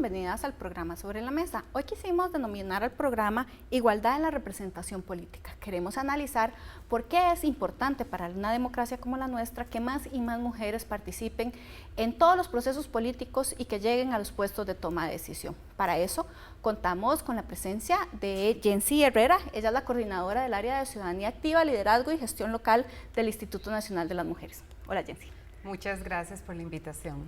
bienvenidas al programa Sobre la Mesa. Hoy quisimos denominar al programa Igualdad en la representación política. Queremos analizar por qué es importante para una democracia como la nuestra que más y más mujeres participen en todos los procesos políticos y que lleguen a los puestos de toma de decisión. Para eso contamos con la presencia de Jensi Herrera. Ella es la coordinadora del área de Ciudadanía Activa, Liderazgo y Gestión Local del Instituto Nacional de las Mujeres. Hola, Jensi. Muchas gracias por la invitación.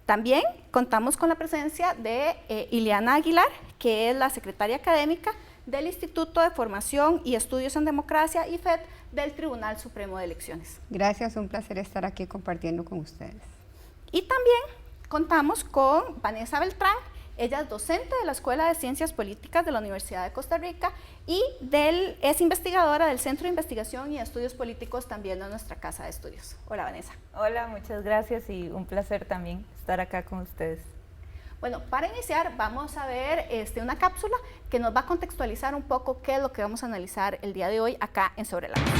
También contamos con la presencia de Ileana Aguilar, que es la secretaria académica del Instituto de Formación y Estudios en Democracia, IFED, del Tribunal Supremo de Elecciones. Gracias, un placer estar aquí compartiendo con ustedes. Y también contamos con Vanessa Beltrán. Ella es docente de la Escuela de Ciencias Políticas de la Universidad de Costa Rica y es investigadora del Centro de Investigación y Estudios Políticos también de nuestra Casa de Estudios. Hola, Vanessa. Hola, muchas gracias y un placer también estar acá con ustedes. Bueno, para iniciar vamos a ver una cápsula que nos va a contextualizar un poco qué es lo que vamos a analizar el día de hoy acá en Sobre la Mesa.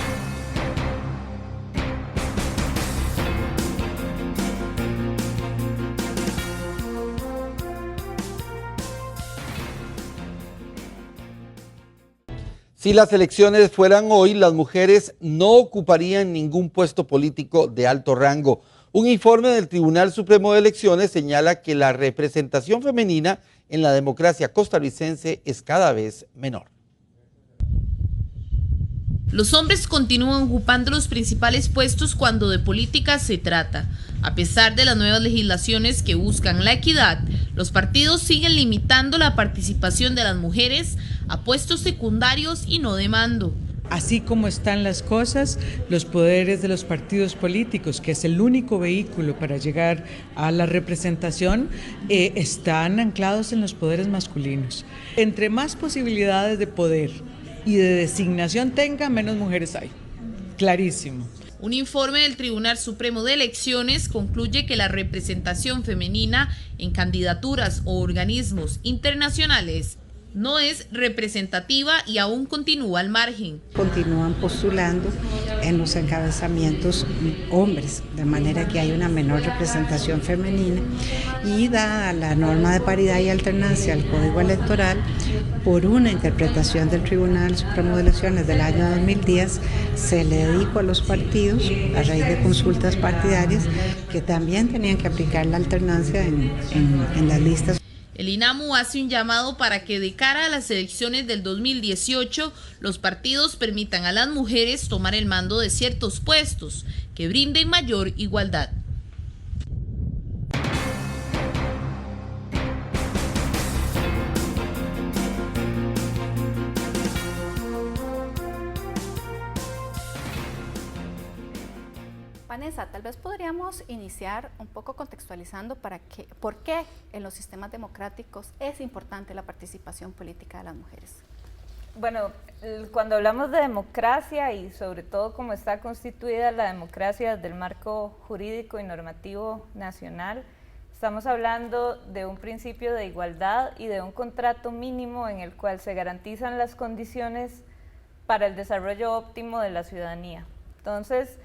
Si las elecciones fueran hoy, las mujeres no ocuparían ningún puesto político de alto rango. Un informe del Tribunal Supremo de Elecciones señala que la representación femenina en la democracia costarricense es cada vez menor. Los hombres continúan ocupando los principales puestos cuando de política se trata. A pesar de las nuevas legislaciones que buscan la equidad, los partidos siguen limitando la participación de las mujeres a puestos secundarios y no de mando. Así como están las cosas, los poderes de los partidos políticos, que es el único vehículo para llegar a la representación, están anclados en los poderes masculinos. Entre más posibilidades de poder y de designación tenga, menos mujeres hay. Clarísimo. Un informe del Tribunal Supremo de Elecciones concluye que la representación femenina en candidaturas o organismos internacionales no es representativa y aún continúa al margen. Continúan postulando en los encabezamientos hombres, de manera que hay una menor representación femenina y dada la norma de paridad y alternancia al Código Electoral, por una interpretación del Tribunal Supremo de Elecciones del año 2010, se le dijo a los partidos, a raíz de consultas partidarias, que también tenían que aplicar la alternancia en las listas. El INAMU hace un llamado para que de cara a las elecciones del 2018 los partidos permitan a las mujeres tomar el mando de ciertos puestos que brinden mayor igualdad. Vanessa, tal vez podríamos iniciar un poco contextualizando por qué en los sistemas democráticos es importante la participación política de las mujeres. Bueno, cuando hablamos de democracia y sobre todo cómo está constituida la democracia desde el marco jurídico y normativo nacional, estamos hablando de un principio de igualdad y de un contrato mínimo en el cual se garantizan las condiciones para el desarrollo óptimo de la ciudadanía. Entonces,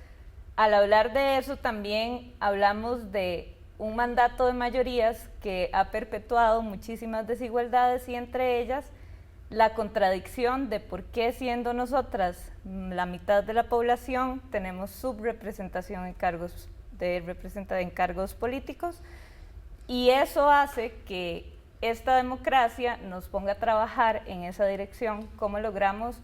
al hablar de eso también hablamos de un mandato de mayorías que ha perpetuado muchísimas desigualdades y entre ellas la contradicción de por qué siendo nosotras la mitad de la población tenemos subrepresentación en cargos políticos y eso hace que esta democracia nos ponga a trabajar en esa dirección, cómo logramos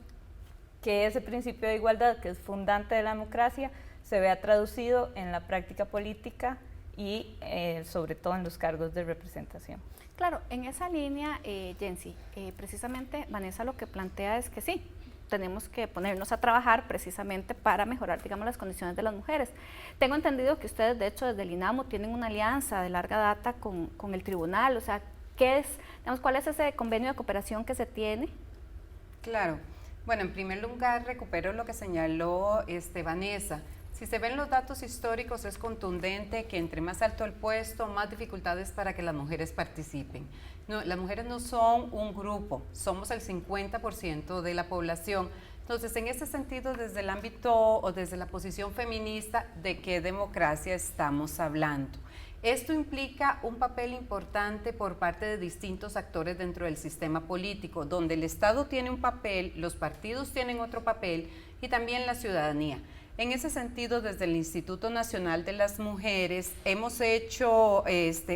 que ese principio de igualdad que es fundante de la democracia se vea traducido en la práctica política y sobre todo en los cargos de representación. Claro, en esa línea, Jensi, precisamente Vanessa lo que plantea es que sí, tenemos que ponernos a trabajar precisamente para mejorar, digamos, las condiciones de las mujeres. Tengo entendido que ustedes, de hecho, desde el INAMU tienen una alianza de larga data con el tribunal, o sea, ¿cuál es ese convenio de cooperación que se tiene? Claro, bueno, en primer lugar recupero lo que señaló Vanessa. Si se ven los datos históricos, es contundente que entre más alto el puesto, más dificultades para que las mujeres participen. No, las mujeres no son un grupo, somos el 50% de la población. Entonces, en ese sentido, desde el ámbito o desde la posición feminista, ¿de qué democracia estamos hablando? Esto implica un papel importante por parte de distintos actores dentro del sistema político, donde el Estado tiene un papel, los partidos tienen otro papel y también la ciudadanía. En ese sentido, desde el Instituto Nacional de las Mujeres hemos hecho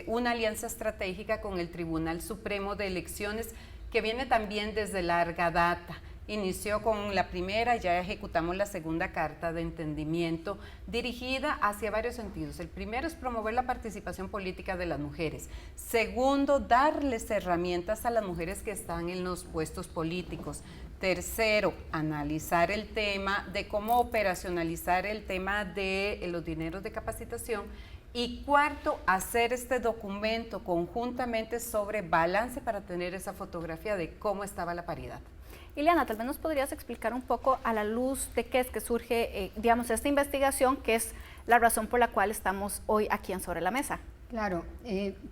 una alianza estratégica con el Tribunal Supremo de Elecciones, que viene también desde larga data. Inició con la primera, ya ejecutamos la segunda carta de entendimiento dirigida hacia varios sentidos. El primero es promover la participación política de las mujeres. Segundo, darles herramientas a las mujeres que están en los puestos políticos. Tercero, analizar el tema de cómo operacionalizar el tema de los dineros de capacitación. Y cuarto, hacer este documento conjuntamente sobre balance para tener esa fotografía de cómo estaba la paridad. Ileana, tal vez nos podrías explicar un poco a la luz de qué es que surge, digamos, esta investigación, que es la razón por la cual estamos hoy aquí en Sobre la Mesa. Claro,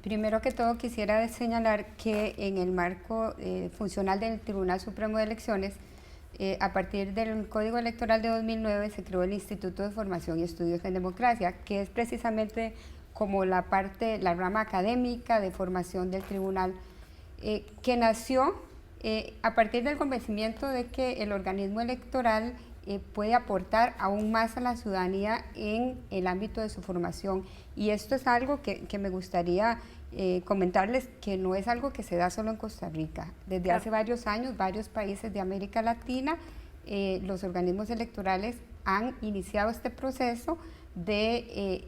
primero que todo quisiera señalar que en el marco funcional del Tribunal Supremo de Elecciones, a partir del Código Electoral de 2009 se creó el Instituto de Formación y Estudios en Democracia, que es precisamente como la rama académica de formación del tribunal, que nació a partir del convencimiento de que el organismo electoral puede aportar aún más a la ciudadanía en el ámbito de su formación. Y esto es algo que me gustaría comentarles, que no es algo que se da solo en Costa Rica. Desde hace varios años, varios países de América Latina, los organismos electorales han iniciado este proceso de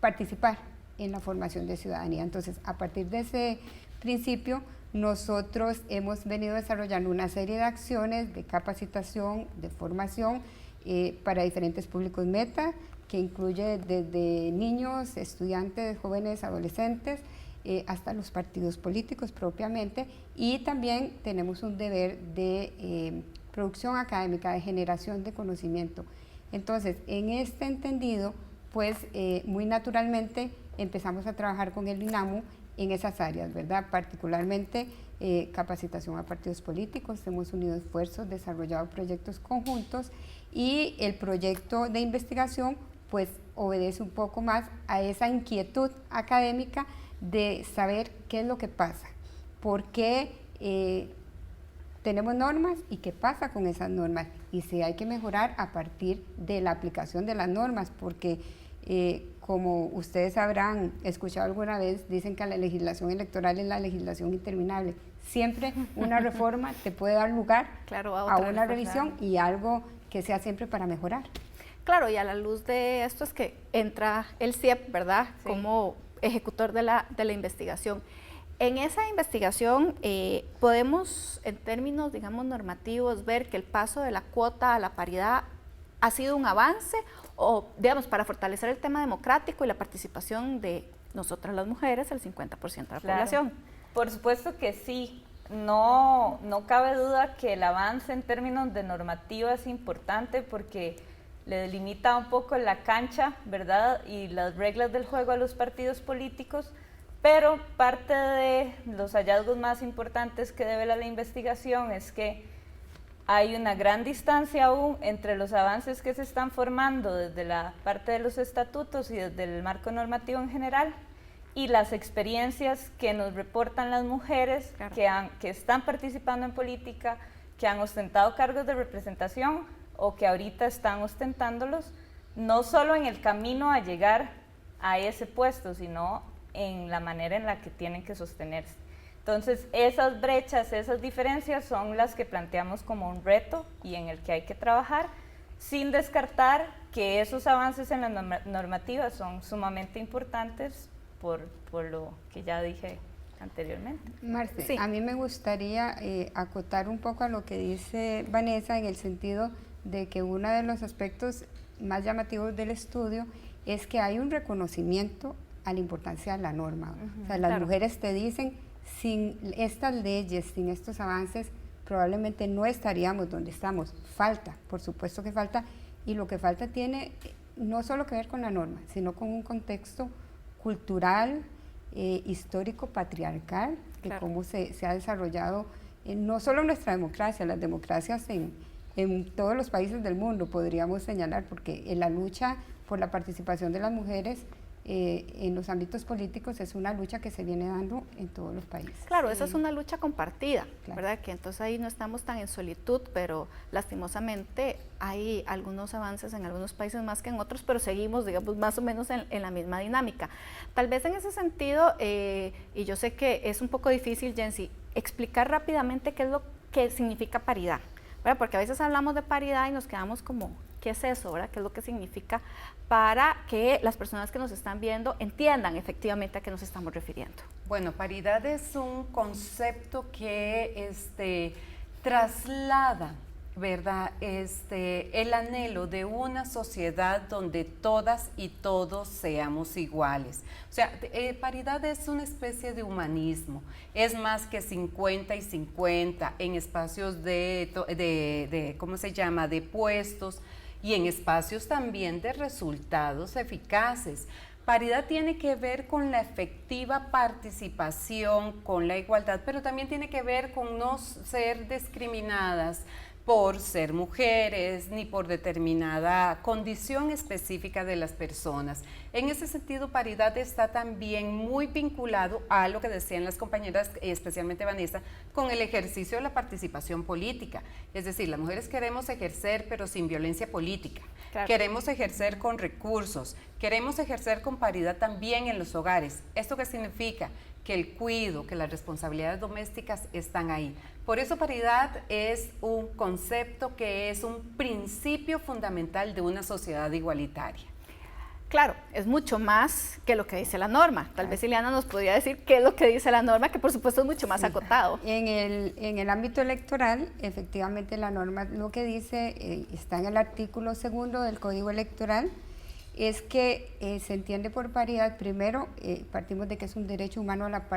participar en la formación de ciudadanía. Entonces, a partir de ese principio, nosotros hemos venido desarrollando una serie de acciones de capacitación, de formación para diferentes públicos meta, que incluye desde niños, estudiantes, jóvenes, adolescentes, hasta los partidos políticos propiamente, y también tenemos un deber de producción académica, de generación de conocimiento. Entonces, en este entendido, pues muy naturalmente empezamos a trabajar con el INAMU en esas áreas, ¿verdad? Particularmente capacitación a partidos políticos, hemos unido esfuerzos, desarrollado proyectos conjuntos, y el proyecto de investigación pues obedece un poco más a esa inquietud académica de saber qué es lo que pasa, por qué tenemos normas y qué pasa con esas normas, y si hay que mejorar a partir de la aplicación de las normas, porque como ustedes habrán escuchado alguna vez, dicen que la legislación electoral es la legislación interminable. Siempre una reforma te puede dar lugar a una revisión y algo que sea siempre para mejorar. Claro, y a la luz de esto es que entra el CIEP, ¿verdad? Sí. Como ejecutor de la investigación. En esa investigación podemos, en términos, digamos, normativos, ver que el paso de la cuota a la paridad ha sido un avance, o, digamos, para fortalecer el tema democrático y la participación de nosotras las mujeres, el 50% de la población. Por supuesto que sí. No cabe duda que el avance en términos de normativa es importante, porque le delimita un poco la cancha, ¿verdad? Y las reglas del juego a los partidos políticos, pero parte de los hallazgos más importantes que devela la investigación es que hay una gran distancia aún entre los avances que se están formando desde la parte de los estatutos y desde el marco normativo en general, y las experiencias que nos reportan las mujeres, claro, que están participando en política, que han ostentado cargos de representación o que ahorita están ostentándolos, no solo en el camino a llegar a ese puesto, sino en la manera en la que tienen que sostenerse. Entonces, esas brechas, esas diferencias son las que planteamos como un reto y en el que hay que trabajar, sin descartar que esos avances en la normativa son sumamente importantes por lo que ya dije anteriormente. Marce, sí. A mí me gustaría acotar un poco a lo que dice Vanessa, en el sentido de que uno de los aspectos más llamativos del estudio es que hay un reconocimiento a la importancia de la norma. O sea, las claro, mujeres te dicen, sin estas leyes, sin estos avances, probablemente no estaríamos donde estamos. Falta, por supuesto que falta, y lo que falta tiene no solo que ver con la norma, sino con un contexto cultural, histórico, patriarcal, de claro, cómo se ha desarrollado no solo nuestra democracia, las democracias en todos los países del mundo, podríamos señalar, porque en la lucha por la participación de las mujeres en los ámbitos políticos es una lucha que se viene dando en todos los países. Claro, esa es una lucha compartida, Claro. ¿verdad? Que entonces ahí no estamos tan en solitud, pero lastimosamente hay algunos avances en algunos países más que en otros, pero seguimos, digamos, más o menos en la misma dinámica. Tal vez en ese sentido, y yo sé que es un poco difícil, Jensi, explicar rápidamente qué es lo que significa paridad, ¿verdad? Porque a veces hablamos de paridad y nos quedamos como, ¿qué es eso, verdad? ¿Qué es lo que significa? Para que las personas que nos están viendo entiendan efectivamente a qué nos estamos refiriendo. Bueno, paridad es un concepto que traslada, ¿verdad? El anhelo de una sociedad donde todas y todos seamos iguales. O sea, paridad es una especie de humanismo, es más que 50 y 50 en espacios ¿cómo se llama?, de puestos, y en espacios también de resultados eficaces. Paridad tiene que ver con la efectiva participación, con la igualdad, pero también tiene que ver con no ser discriminadas por ser mujeres ni por determinada condición específica de las personas. En ese sentido, paridad está también muy vinculado a lo que decían las compañeras, especialmente Vanessa, con el ejercicio de la participación política. Es decir, las mujeres queremos ejercer, pero sin violencia política. Claro. Queremos ejercer con recursos, queremos ejercer con paridad también en los hogares. ¿Esto qué significa? Que el cuidado, que las responsabilidades domésticas están ahí. Por eso paridad es un concepto que es un principio fundamental de una sociedad igualitaria. Claro, es mucho más que lo que dice la norma. Tal vez Ileana nos podría decir qué es lo que dice la norma, que por supuesto es mucho más acotado. En el ámbito electoral, efectivamente la norma lo que dice, está en el artículo 2 del Código Electoral, es que se entiende por paridad, primero, partimos de que es un derecho humano a la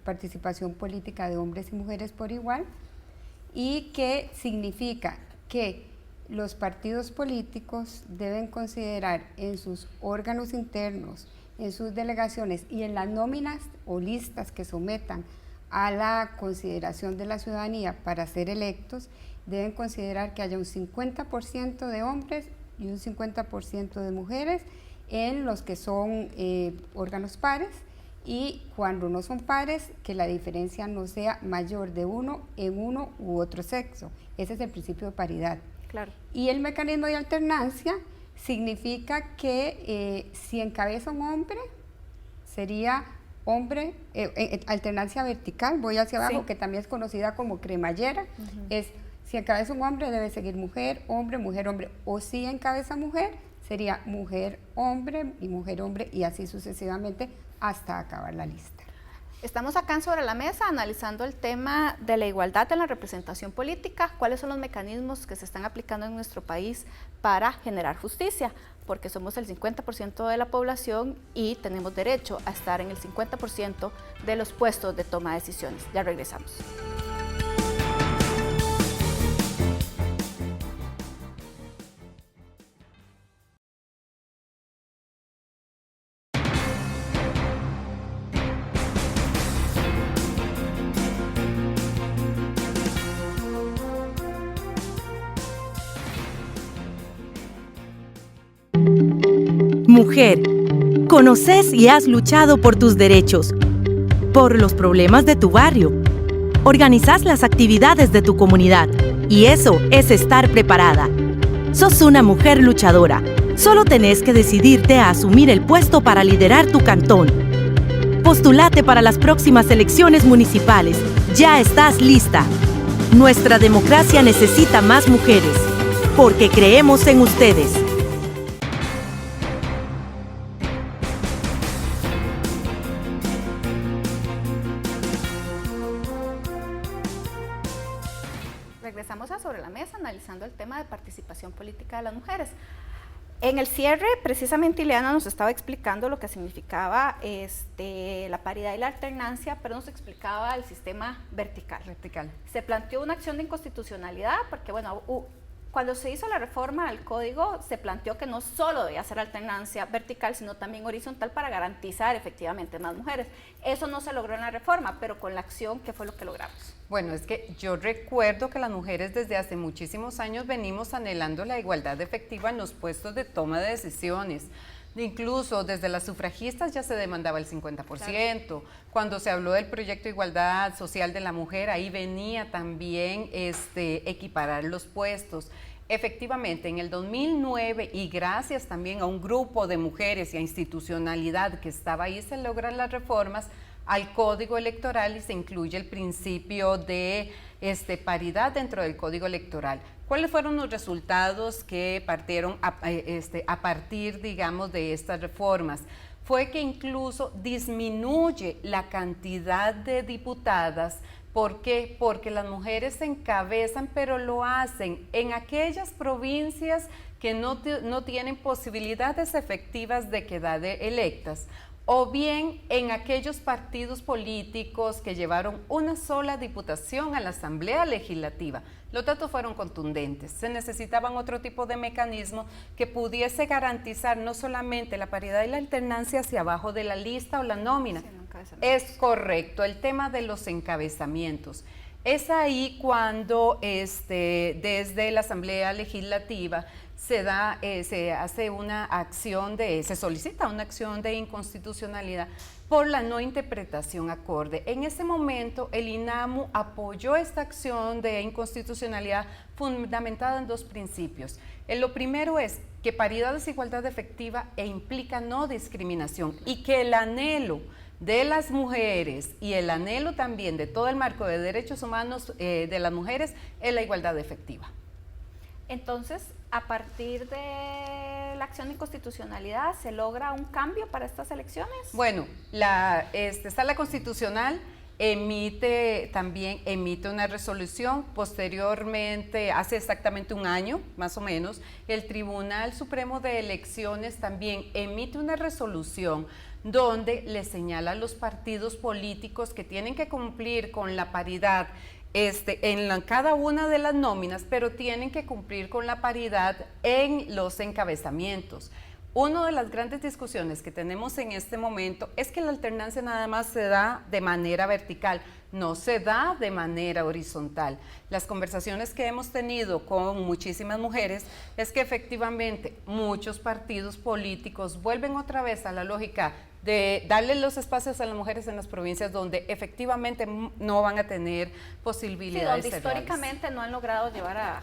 participación política de hombres y mujeres por igual, y que significa que los partidos políticos deben considerar en sus órganos internos, en sus delegaciones y en las nóminas o listas que sometan a la consideración de la ciudadanía para ser electos, deben considerar que haya un 50% de hombres y un 50% de mujeres en los que son órganos pares, y cuando no son pares, que la diferencia no sea mayor de uno en uno u otro sexo. Ese es el principio de paridad. Claro. Y el mecanismo de alternancia significa que si encabeza un hombre, sería hombre, alternancia vertical, voy hacia abajo, sí, que también es conocida como cremallera, es si encabeza un hombre debe seguir mujer, hombre, mujer, hombre, o si encabeza mujer sería mujer, hombre y mujer, hombre, y así sucesivamente hasta acabar la lista. Estamos acá en Sobre la Mesa analizando el tema de la igualdad en la representación política, cuáles son los mecanismos que se están aplicando en nuestro país para generar justicia, porque somos el 50% de la población y tenemos derecho a estar en el 50% de los puestos de toma de decisiones. Ya regresamos. Mujer, conoces y has luchado por tus derechos, por los problemas de tu barrio. Organizas las actividades de tu comunidad y eso es estar preparada. Sos una mujer luchadora. Solo tenés que decidirte a asumir el puesto para liderar tu cantón. Postulate para las próximas elecciones municipales. Ya estás lista. Nuestra democracia necesita más mujeres, porque creemos en ustedes. Regresamos a Sobre la Mesa analizando el tema de participación política de las mujeres. En el cierre, precisamente Ileana nos estaba explicando lo que significaba la paridad y la alternancia, pero nos explicaba el sistema vertical. Se planteó una acción de inconstitucionalidad porque, bueno, cuando se hizo la reforma al código, se planteó que no solo debía ser alternancia vertical, sino también horizontal para garantizar efectivamente más mujeres. Eso no se logró en la reforma, pero con la acción, ¿qué fue lo que logramos? Bueno, es que yo recuerdo que las mujeres desde hace muchísimos años venimos anhelando la igualdad efectiva en los puestos de toma de decisiones. Incluso desde las sufragistas ya se demandaba el 50%. Claro. Cuando se habló del proyecto de igualdad social de la mujer, ahí venía también equiparar los puestos. Efectivamente, en el 2009, y gracias también a un grupo de mujeres y a institucionalidad que estaba ahí, se logran las reformas al Código Electoral y se incluye el principio de paridad dentro del Código Electoral. ¿Cuáles fueron los resultados que partieron a partir, digamos, de estas reformas? Fue que incluso disminuye la cantidad de diputadas. ¿Por qué? Porque las mujeres se encabezan, pero lo hacen en aquellas provincias que no tienen posibilidades efectivas de quedar electas, o bien en aquellos partidos políticos que llevaron una sola diputación a la Asamblea Legislativa. Los datos fueron contundentes. Se necesitaban otro tipo de mecanismo que pudiese garantizar no solamente la paridad y la alternancia hacia abajo de la lista o la nómina. Es correcto, el tema de los encabezamientos. Es ahí cuando desde la Asamblea Legislativa se solicita una acción de inconstitucionalidad por la no interpretación acorde. En ese momento el INAMU apoyó esta acción de inconstitucionalidad fundamentada en dos principios. Lo primero es que paridad es igualdad efectiva e implica no discriminación, y que el anhelo de las mujeres y el anhelo también de todo el marco de derechos humanos de las mujeres es la igualdad efectiva. Entonces, a partir de la acción de inconstitucionalidad, ¿se logra un cambio para estas elecciones? Bueno, Sala Constitucional emite una resolución. Posteriormente, hace exactamente un año, más o menos, el Tribunal Supremo de Elecciones también emite una resolución donde le señala a los partidos políticos que tienen que cumplir con la paridad en cada una de las nóminas, pero tienen que cumplir con la paridad en los encabezamientos. Una de las grandes discusiones que tenemos en este momento es que la alternancia nada más se da de manera vertical, no se da de manera horizontal. Las conversaciones que hemos tenido con muchísimas mujeres es que efectivamente muchos partidos políticos vuelven otra vez a la lógica de darle los espacios a las mujeres en las provincias donde efectivamente no van a tener posibilidades. Sí, donde históricamente no han logrado llevar a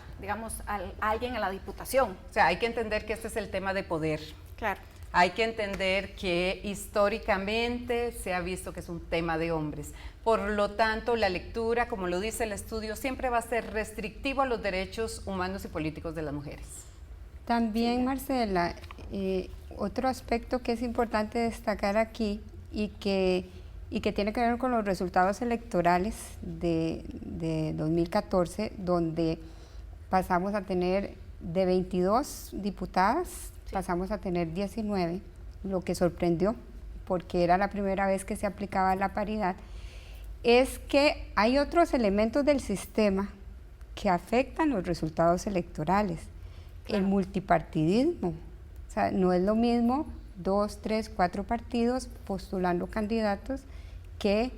alguien a la diputación. O sea, hay que entender que este es el tema de poder. Claro. Hay que entender que históricamente se ha visto que es un tema de hombres. Por lo tanto, la lectura, como lo dice el estudio, siempre va a ser restrictivo a los derechos humanos y políticos de las mujeres. También, Marcela, otro aspecto que es importante destacar aquí y que tiene que ver con los resultados electorales de 2014, donde pasamos a tener de 22 diputadas, pasamos a tener 19, lo que sorprendió, porque era la primera vez que se aplicaba la paridad, es que hay otros elementos del sistema que afectan los resultados electorales. Claro. El multipartidismo. O sea, no es lo mismo 2, 3, 4 partidos postulando candidatos que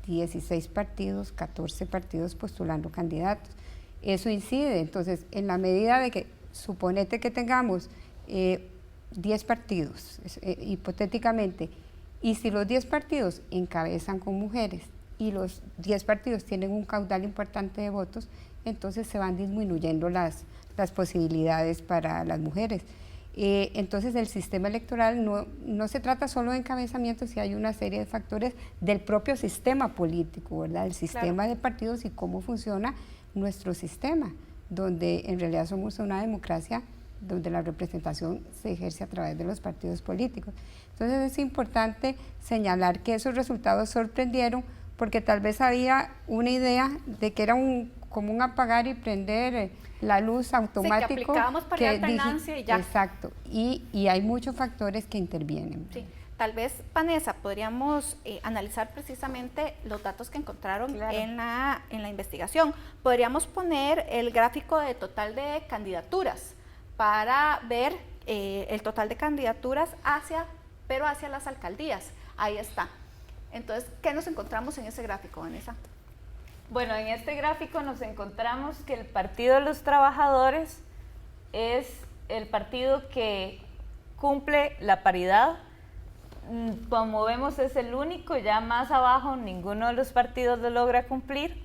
16 partidos, 14 partidos postulando candidatos. Eso incide. Entonces, en la medida de que, suponete que tengamos 10 partidos, hipotéticamente, y si los 10 partidos encabezan con mujeres y los 10 partidos tienen un caudal importante de votos, entonces se van disminuyendo las posibilidades para las mujeres. Entonces el sistema electoral no se trata solo de encabezamiento, si hay una serie de factores del propio sistema político, ¿verdad? El sistema de partidos y cómo funciona nuestro sistema, donde en realidad somos una democracia donde la representación se ejerce a través de los partidos políticos. Entonces es importante señalar que esos resultados sorprendieron porque tal vez había una idea de que era como un apagar y prender la luz automático. Sí, que aplicábamos para alternancia y ya. Exacto, y hay muchos factores que intervienen. Sí. Tal vez, Vanessa, podríamos analizar precisamente los datos que encontraron en la investigación. Podríamos poner el gráfico de total de candidaturas para ver el total de candidaturas pero hacia las alcaldías. Ahí está. Entonces, ¿qué nos encontramos en ese gráfico, Vanessa? Bueno, en este gráfico nos encontramos que el Partido de los Trabajadores es el partido que cumple la paridad. Como vemos es el único, ya más abajo ninguno de los partidos lo logra cumplir,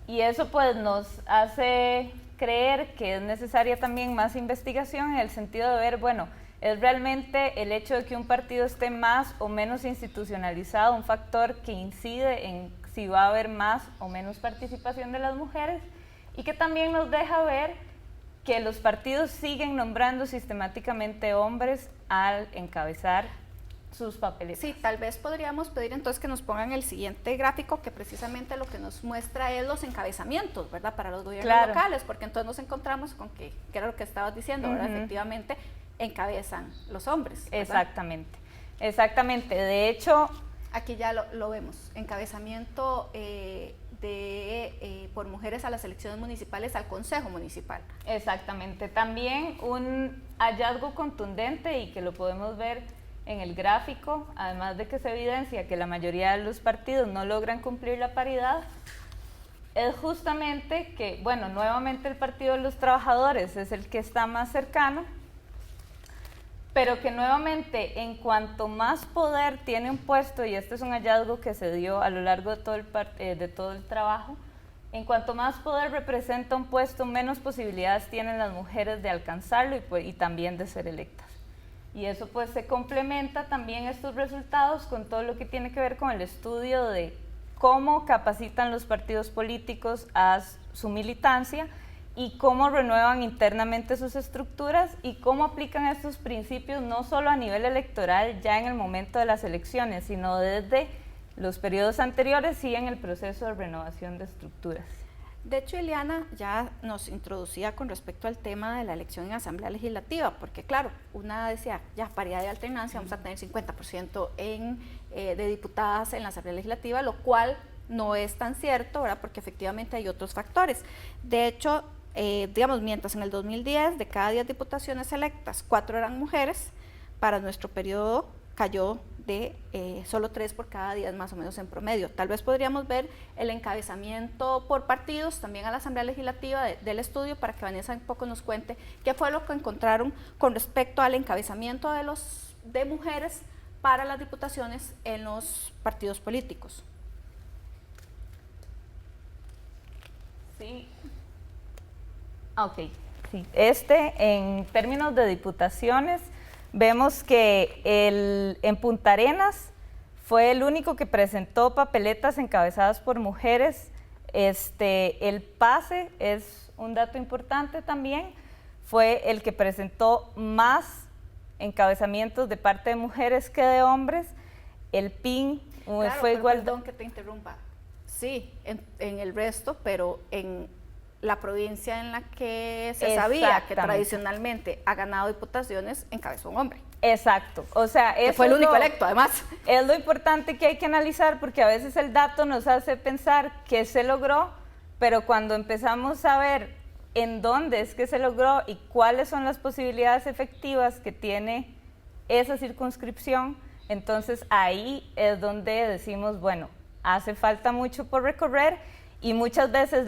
y eso pues nos hace creer que es necesaria también más investigación en el sentido de ver, bueno, ¿es realmente el hecho de que un partido esté más o menos institucionalizado un factor que incide en si va a haber más o menos participación de las mujeres? Y que también nos deja ver que los partidos siguen nombrando sistemáticamente hombres al encabezar sus papeles. Sí, tal vez podríamos pedir entonces que nos pongan el siguiente gráfico, que precisamente lo que nos muestra es los encabezamientos, ¿verdad? Para los gobiernos locales, porque entonces nos encontramos con que era lo que estabas diciendo, ¿verdad? Efectivamente encabezan los hombres, ¿verdad? Exactamente, exactamente. De hecho, aquí ya lo vemos, encabezamiento por mujeres a las elecciones municipales, al Consejo Municipal. Exactamente. También un hallazgo contundente, y que lo podemos ver en el gráfico, además de que se evidencia que la mayoría de los partidos no logran cumplir la paridad, es justamente que, bueno, nuevamente el Partido de los Trabajadores es el que está más cercano, pero que nuevamente en cuanto más poder tiene un puesto, y este es un hallazgo que se dio a lo largo de todo el trabajo, en cuanto más poder representa un puesto, menos posibilidades tienen las mujeres de alcanzarlo y también de ser electas. Y eso pues se complementa también estos resultados con todo lo que tiene que ver con el estudio de cómo capacitan los partidos políticos a su militancia y cómo renuevan internamente sus estructuras y cómo aplican estos principios no solo a nivel electoral ya en el momento de las elecciones, sino desde los periodos anteriores y en el proceso de renovación de estructuras. De hecho, Ileana ya nos introducía con respecto al tema de la elección en Asamblea Legislativa, porque claro, una decía, ya paridad de alternancia, vamos a tener 50% de diputadas en la Asamblea Legislativa, lo cual no es tan cierto, ¿verdad? Porque efectivamente hay otros factores. De hecho, digamos, mientras en el 2010 de cada 10 diputaciones electas, 4 eran mujeres, para nuestro periodo cayó de solo 3 por cada 10 más o menos en promedio. Tal vez podríamos ver el encabezamiento por partidos también a la Asamblea Legislativa del estudio, para que Vanessa un poco nos cuente qué fue lo que encontraron con respecto al encabezamiento de mujeres para las diputaciones en los partidos políticos. Sí. Ok, sí. En términos de diputaciones, vemos que en Punta Arenas fue el único que presentó papeletas encabezadas por mujeres. El PACE es un dato importante también, fue el que presentó más encabezamientos de parte de mujeres que de hombres. El PIN claro, fue igual. Perdón que te interrumpa. Sí, en el resto, pero en la provincia en la que se sabía que tradicionalmente ha ganado diputaciones, encabezó un hombre. Exacto, o sea, que fue el único electo, además. Es lo importante que hay que analizar, porque a veces el dato nos hace pensar que se logró, pero cuando empezamos a ver en dónde es que se logró y cuáles son las posibilidades efectivas que tiene esa circunscripción, entonces ahí es donde decimos, bueno, hace falta mucho por recorrer, y muchas veces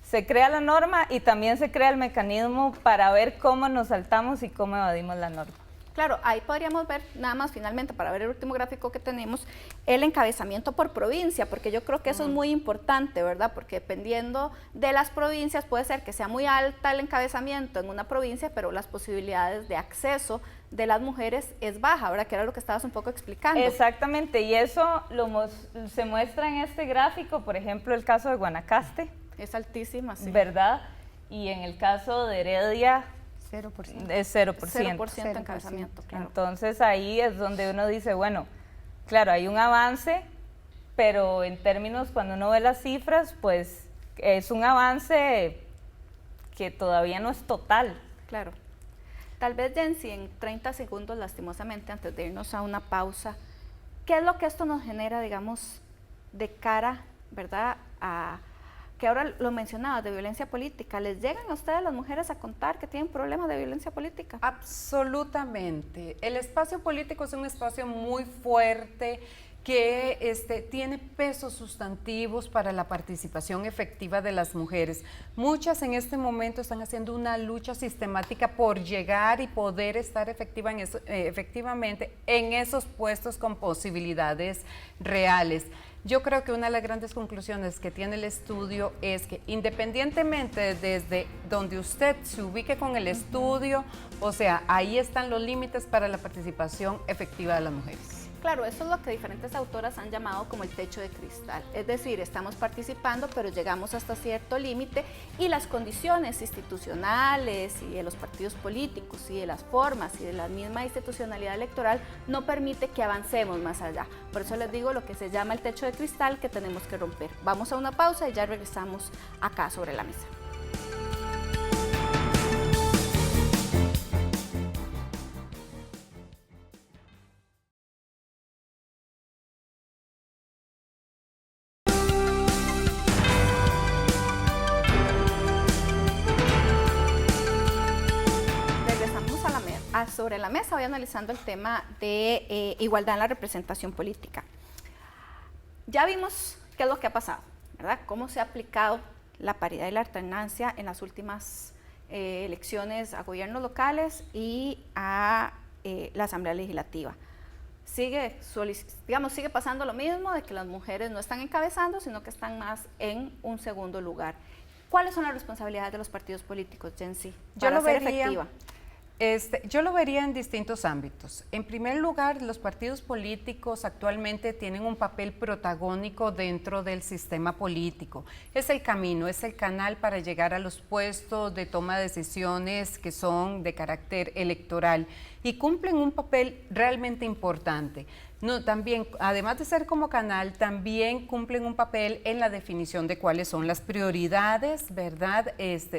se crea la norma y también se crea el mecanismo para ver cómo nos saltamos y cómo evadimos la norma. Claro, ahí podríamos ver, nada más finalmente, para ver el último gráfico que tenemos, el encabezamiento por provincia, porque yo creo que eso es muy importante, ¿verdad? Porque dependiendo de las provincias puede ser que sea muy alta el encabezamiento en una provincia, pero las posibilidades de acceso de las mujeres es baja, ¿verdad? Que era lo que estabas un poco explicando. Exactamente, y eso se muestra en este gráfico, por ejemplo, el caso de Guanacaste. Es altísima, sí. ¿Verdad? Y en el caso de Heredia, 0%. Es 0%. 0% encabezamiento, claro. Entonces ahí es donde uno dice, bueno, claro, hay un avance, pero en términos, cuando uno ve las cifras, pues es un avance que todavía no es total. Claro. Tal vez, Jensi, en 30 segundos, lastimosamente, antes de irnos a una pausa, ¿qué es lo que esto nos genera, digamos, de cara, ¿verdad?, a que ahora lo mencionabas, de violencia política? ¿Les llegan a ustedes las mujeres a contar que tienen problemas de violencia política? Absolutamente. El espacio político es un espacio muy fuerte, que tiene pesos sustantivos para la participación efectiva de las mujeres. Muchas en este momento están haciendo una lucha sistemática por llegar y poder estar efectivamente en esos puestos con posibilidades reales. Yo creo que una de las grandes conclusiones que tiene el estudio es que independientemente desde donde usted se ubique con el estudio, o sea, ahí están los límites para la participación efectiva de las mujeres. Claro, eso es lo que diferentes autoras han llamado como el techo de cristal. Es decir, estamos participando, pero llegamos hasta cierto límite y las condiciones institucionales y de los partidos políticos y de las formas y de la misma institucionalidad electoral no permite que avancemos más allá. Por eso les digo lo que se llama el techo de cristal que tenemos que romper. Vamos a una pausa y ya regresamos acá sobre la mesa. Sobre la mesa, voy analizando el tema de igualdad en la representación política. Ya vimos qué es lo que ha pasado, ¿verdad? Cómo se ha aplicado la paridad y la alternancia en las últimas elecciones a gobiernos locales y a la Asamblea Legislativa. Sigue pasando lo mismo, de que las mujeres no están encabezando, sino que están más en un segundo lugar. ¿Cuáles son las responsabilidades de los partidos políticos, Jensi, para ser efectiva? Yo lo vería en distintos ámbitos. En primer lugar, los partidos políticos actualmente tienen un papel protagónico dentro del sistema político. Es el camino, es el canal para llegar a los puestos de toma de decisiones que son de carácter electoral y cumplen un papel realmente importante. También, además de ser como canal, también cumplen un papel en la definición de cuáles son las prioridades, ¿verdad?,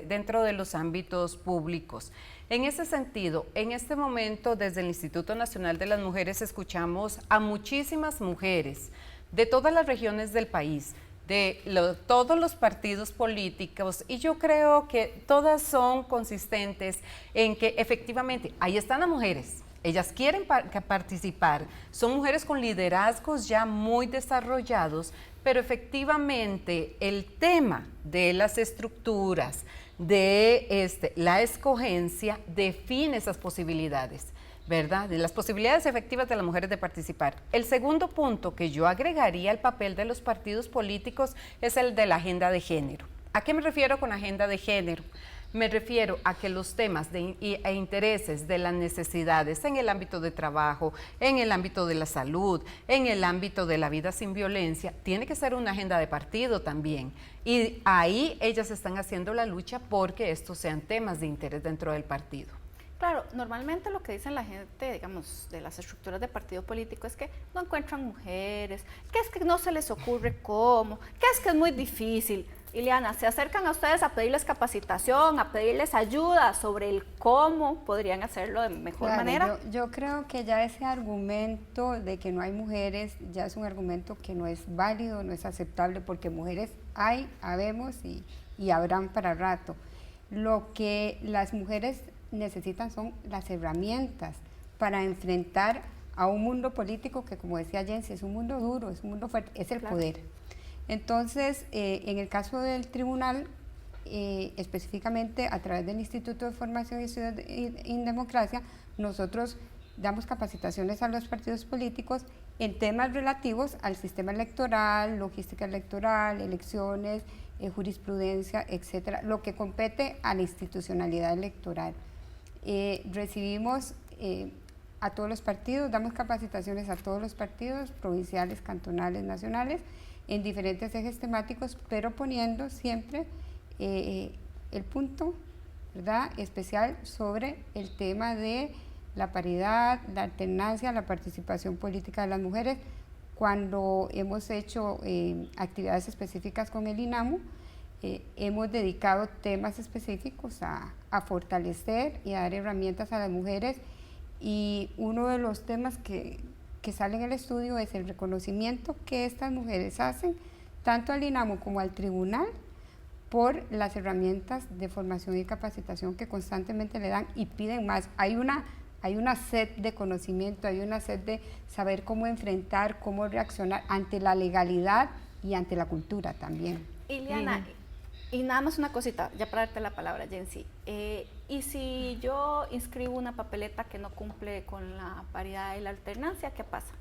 dentro de los ámbitos públicos. En ese sentido, en este momento, desde el Instituto Nacional de las Mujeres, escuchamos a muchísimas mujeres de todas las regiones del país, de todos los partidos políticos, y yo creo que todas son consistentes en que efectivamente ahí están las mujeres. Ellas quieren participar, son mujeres con liderazgos ya muy desarrollados, pero efectivamente el tema de las estructuras, de la escogencia, define esas posibilidades, ¿verdad? De las posibilidades efectivas de las mujeres de participar. El segundo punto que yo agregaría al papel de los partidos políticos es el de la agenda de género. ¿A qué me refiero con agenda de género? Me refiero a que los temas e intereses de las necesidades en el ámbito de trabajo, en el ámbito de la salud, en el ámbito de la vida sin violencia, tiene que ser una agenda de partido también. Y ahí ellas están haciendo la lucha porque estos sean temas de interés dentro del partido. Claro, normalmente lo que dicen la gente, digamos, de las estructuras de partido político es que no encuentran mujeres, que es que no se les ocurre cómo, que es muy difícil. Ileana, ¿se acercan a ustedes a pedirles capacitación, a pedirles ayuda sobre el cómo podrían hacerlo de mejor manera? Yo creo que ya ese argumento de que no hay mujeres ya es un argumento que no es válido, no es aceptable, porque mujeres hay, habemos y habrán para rato. Lo que las mujeres necesitan son las herramientas para enfrentar a un mundo político que, como decía Jensi, es un mundo duro, es un mundo fuerte, es el poder. Entonces, en el caso del tribunal, específicamente a través del Instituto de Formación y Estudios en Democracia, nosotros damos capacitaciones a los partidos políticos en temas relativos al sistema electoral, logística electoral, elecciones, jurisprudencia, etcétera, lo que compete a la institucionalidad electoral. Recibimos a todos los partidos, damos capacitaciones a todos los partidos, provinciales, cantonales, nacionales, en diferentes ejes temáticos, pero poniendo siempre el punto, ¿verdad?, especial sobre el tema de la paridad, la alternancia, la participación política de las mujeres. Cuando hemos hecho actividades específicas con el INAMU, hemos dedicado temas específicos a fortalecer y a dar herramientas a las mujeres, y uno de los temas que sale en el estudio es el reconocimiento que estas mujeres hacen tanto al INAMU como al tribunal por las herramientas de formación y capacitación que constantemente le dan y piden más. Hay una Hay una sed de conocimiento, hay una sed de saber cómo enfrentar, cómo reaccionar ante la legalidad y ante la cultura también. Ileana, y nada más una cosita, ya para darte la palabra, Jensi. Y si yo inscribo una papeleta que no cumple con la paridad y la alternancia, ¿qué pasa?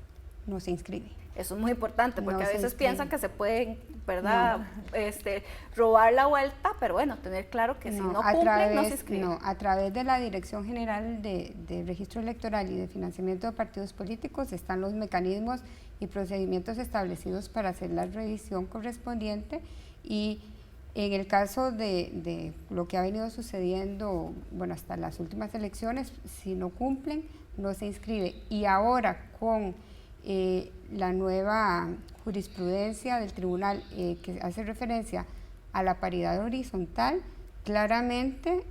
No se inscribe. Eso es muy importante, porque No a se veces inscribe. piensan que se pueden, ¿verdad? Robar la vuelta, pero bueno, tener claro que si no cumplen, no se inscriben. No, a través de la Dirección General de Registro Electoral y de Financiamiento de Partidos Políticos están los mecanismos y procedimientos establecidos para hacer la revisión correspondiente, y en el caso de lo que ha venido sucediendo, bueno, hasta las últimas elecciones, si no cumplen, no se inscribe. Y ahora con la nueva jurisprudencia del tribunal que hace referencia a la paridad horizontal, claramente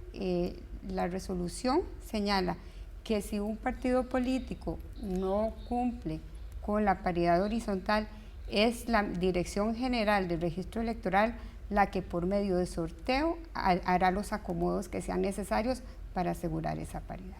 la resolución señala que si un partido político no cumple con la paridad horizontal, es la Dirección General del Registro Electoral la que por medio de sorteo hará los acomodos que sean necesarios para asegurar esa paridad.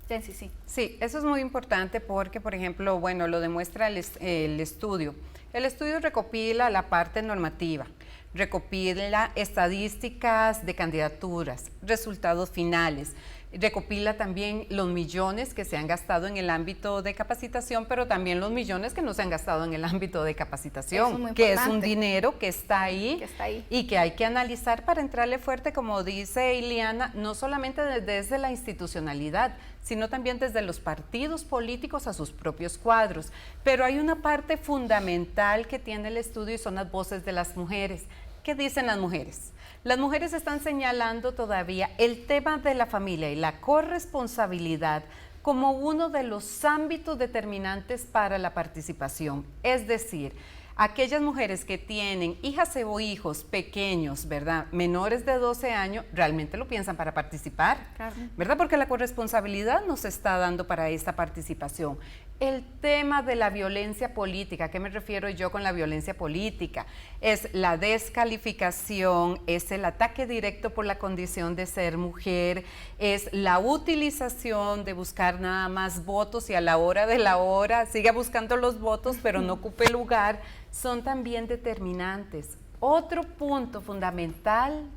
Jensi, sí. Sí, eso es muy importante porque, por ejemplo, bueno, lo demuestra el estudio. El estudio recopila la parte normativa, recopila estadísticas de candidaturas, resultados finales, recopila también los millones que se han gastado en el ámbito de capacitación, pero también los millones que no se han gastado en el ámbito de capacitación, que es un dinero que está ahí y que hay que analizar para entrarle fuerte, como dice Ileana, no solamente desde la institucionalidad, sino también desde los partidos políticos a sus propios cuadros. Pero hay una parte fundamental que tiene el estudio y son las voces de las mujeres. ¿Qué dicen las mujeres? Las mujeres están señalando todavía el tema de la familia y la corresponsabilidad como uno de los ámbitos determinantes para la participación. Es decir, aquellas mujeres que tienen hijas o hijos pequeños, ¿verdad?, menores de 12 años, realmente lo piensan para participar, claro, ¿verdad?, porque la corresponsabilidad nos está dando para esta participación. El tema de la violencia política, ¿a qué me refiero yo con la violencia política? Es la descalificación, es el ataque directo por la condición de ser mujer, es la utilización de buscar nada más votos y a la hora de la hora siga buscando los votos pero no ocupe lugar, son también determinantes. Otro punto fundamental,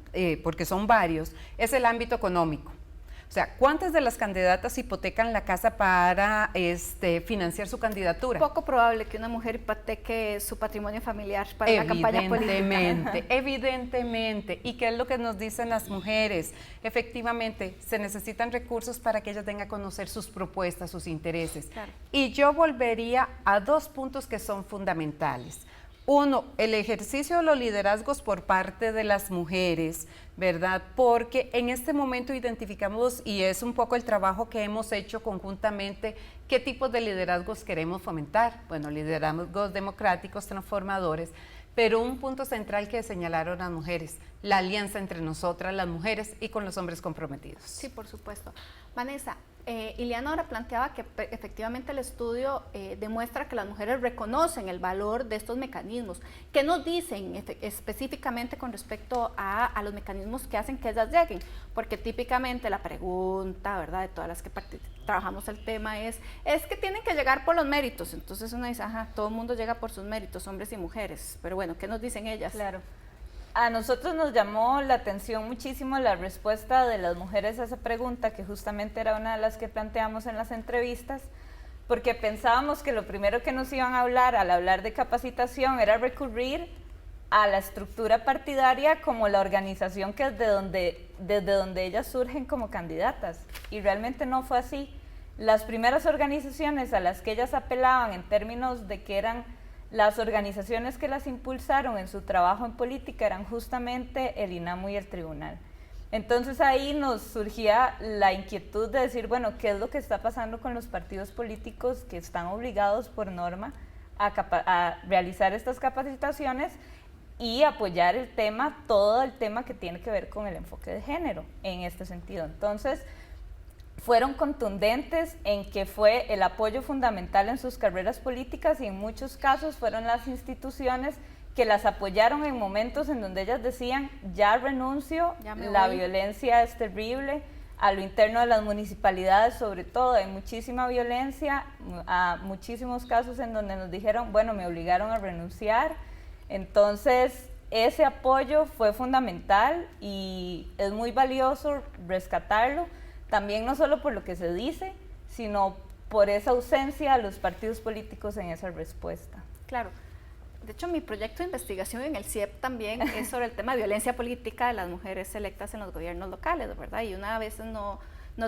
porque son varios, es el ámbito económico. O sea, ¿cuántas de las candidatas hipotecan la casa para financiar su candidatura? Poco probable que una mujer hipoteque su patrimonio familiar para la campaña política. Evidentemente. ¿Y qué es lo que nos dicen las mujeres? Efectivamente, se necesitan recursos para que ellas den a conocer sus propuestas, sus intereses. Claro. Y yo volvería a dos puntos que son fundamentales. Uno, el ejercicio de los liderazgos por parte de las mujeres, ¿verdad? Porque en este momento identificamos, y es un poco el trabajo que hemos hecho conjuntamente, qué tipos de liderazgos queremos fomentar. Bueno, liderazgos democráticos, transformadores, pero un punto central que señalaron las mujeres, la alianza entre nosotras, las mujeres, y con los hombres comprometidos. Sí, por supuesto. Vanessa, Ileana ahora planteaba que efectivamente el estudio demuestra que las mujeres reconocen el valor de estos mecanismos. ¿Qué nos dicen específicamente con respecto a los mecanismos que hacen que ellas lleguen? Porque típicamente la pregunta, ¿verdad?, de todas las que trabajamos el tema es que tienen que llegar por los méritos. Entonces uno dice, ajá, todo el mundo llega por sus méritos, hombres y mujeres. Pero bueno, ¿qué nos dicen ellas? Claro. A nosotros nos llamó la atención muchísimo la respuesta de las mujeres a esa pregunta, que justamente era una de las que planteamos en las entrevistas, porque pensábamos que lo primero que nos iban a hablar al hablar de capacitación era recurrir a la estructura partidaria como la organización que es desde donde ellas surgen como candidatas, y realmente no fue así. Las primeras organizaciones a las que ellas apelaban en términos de que eran las organizaciones que las impulsaron en su trabajo en política eran justamente el INAMU y el tribunal. Entonces ahí nos surgía la inquietud de decir, bueno, ¿qué es lo que está pasando con los partidos políticos que están obligados por norma a realizar estas capacitaciones y apoyar el tema, todo el tema que tiene que ver con el enfoque de género en este sentido? Entonces, fueron contundentes en que fue el apoyo fundamental en sus carreras políticas, y en muchos casos fueron las instituciones que las apoyaron en momentos en donde ellas decían, ya renuncio, la violencia es terrible, a lo interno de las municipalidades, sobre todo, hay muchísima violencia, muchísimos casos en donde nos dijeron, bueno, me obligaron a renunciar. Entonces, ese apoyo fue fundamental y es muy valioso rescatarlo, también no solo por lo que se dice, sino por esa ausencia de los partidos políticos en esa respuesta. Claro. De hecho, mi proyecto de investigación en el CIEP también es sobre el tema de violencia política de las mujeres electas en los gobiernos locales, ¿verdad? Y una vez no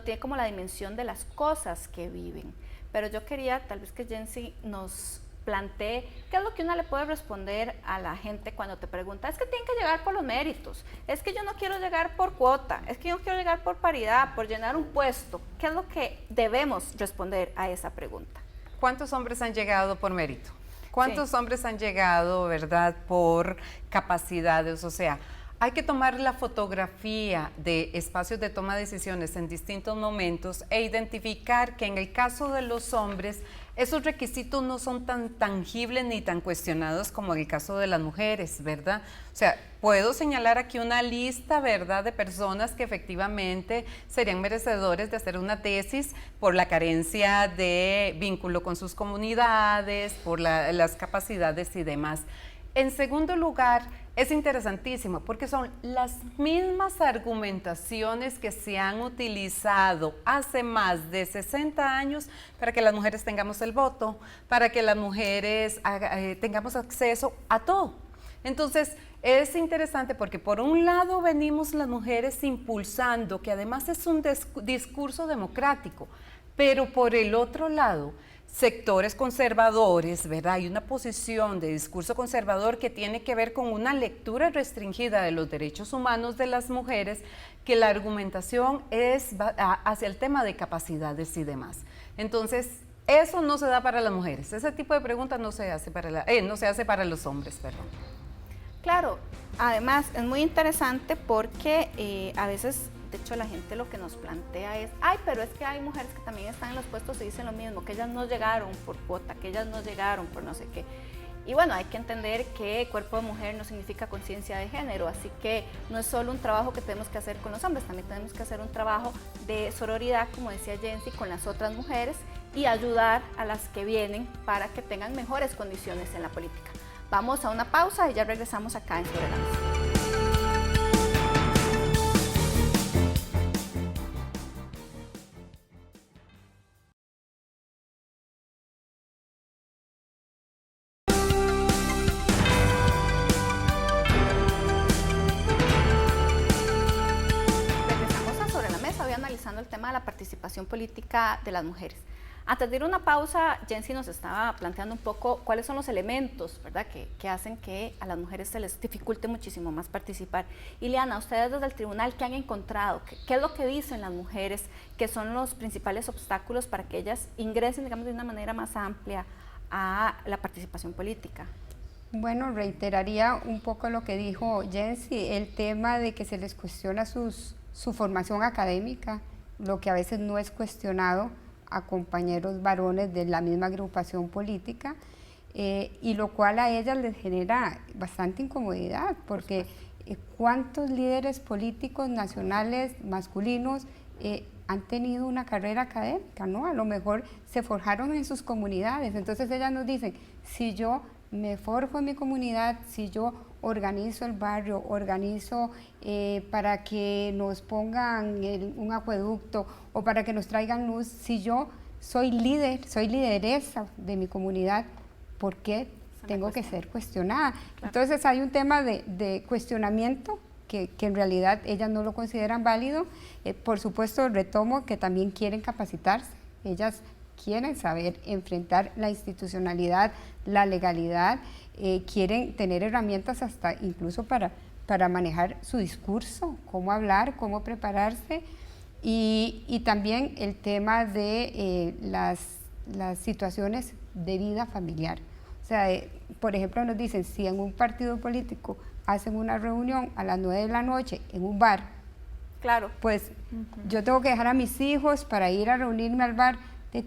tiene como la dimensión de las cosas que viven. Pero yo quería tal vez que Jency nos plantee qué es lo que una le puede responder a la gente cuando te pregunta, es que tienen que llegar por los méritos, es que yo no quiero llegar por cuota, es que yo no quiero llegar por paridad, por llenar un puesto. ¿Qué es lo que debemos responder a esa pregunta? ¿Cuántos hombres han llegado por mérito? ¿Cuántos hombres han llegado, verdad, por capacidades? O sea, hay que tomar la fotografía de espacios de toma de decisiones en distintos momentos e identificar que en el caso de los hombres esos requisitos no son tan tangibles ni tan cuestionados como en el caso de las mujeres, ¿verdad? O sea, puedo señalar aquí una lista, ¿verdad?, de personas que efectivamente serían merecedores de hacer una tesis por la carencia de vínculo con sus comunidades, por las capacidades y demás. En segundo lugar, es interesantísimo porque son las mismas argumentaciones que se han utilizado hace más de 60 años para que las mujeres tengamos el voto, para que las mujeres tengamos acceso a todo. Entonces, es interesante porque por un lado venimos las mujeres impulsando, que además es un discurso democrático, pero por el otro lado, sectores conservadores, ¿verdad? Hay una posición de discurso conservador que tiene que ver con una lectura restringida de los derechos humanos de las mujeres, que la argumentación es hacia el tema de capacidades y demás. Entonces, eso no se da para las mujeres. Ese tipo de preguntas no se hace para los hombres, perdón. Claro, además es muy interesante porque a veces, de hecho, la gente lo que nos plantea es, ay, pero es que hay mujeres que también están en los puestos y dicen lo mismo, que ellas no llegaron por cuota, que ellas no llegaron por no sé qué. Y bueno, hay que entender que cuerpo de mujer no significa conciencia de género, así que no es solo un trabajo que tenemos que hacer con los hombres, también tenemos que hacer un trabajo de sororidad, como decía Jency, con las otras mujeres y ayudar a las que vienen para que tengan mejores condiciones en la política. Vamos a una pausa y ya regresamos acá en Sobre la Mesa. El tema de la participación política de las mujeres. Antes de ir a una pausa, Jency nos estaba planteando un poco cuáles son los elementos, ¿verdad?, que hacen que a las mujeres se les dificulte muchísimo más participar. Ileana, ustedes desde el tribunal, ¿qué han encontrado? ¿Qué es lo que dicen las mujeres que son los principales obstáculos para que ellas ingresen, digamos, de una manera más amplia a la participación política? Bueno, reiteraría un poco lo que dijo Jency, el tema de que se les cuestiona su formación académica, lo que a veces no es cuestionado a compañeros varones de la misma agrupación política, y lo cual a ellas les genera bastante incomodidad, porque ¿cuántos líderes políticos nacionales masculinos han tenido una carrera académica, ¿no? A lo mejor se forjaron en sus comunidades. Entonces ellas nos dicen, si yo me forjo en mi comunidad, si yo organizo el barrio, organizo para que nos pongan un acueducto o para que nos traigan luz, si yo soy lideresa de mi comunidad, ¿por qué tengo que ser cuestionada? Claro. Entonces hay un tema de cuestionamiento que en realidad ellas no lo consideran válido. Por supuesto, retomo que también quieren capacitarse, ellas quieren saber enfrentar la institucionalidad, la legalidad, quieren tener herramientas hasta incluso para manejar su discurso, cómo hablar, cómo prepararse, y también el tema de las situaciones de vida familiar. O sea, por ejemplo, nos dicen, si en un partido político hacen una reunión a las 9 de la noche en un bar, claro, pues yo tengo que dejar a mis hijos para ir a reunirme al bar,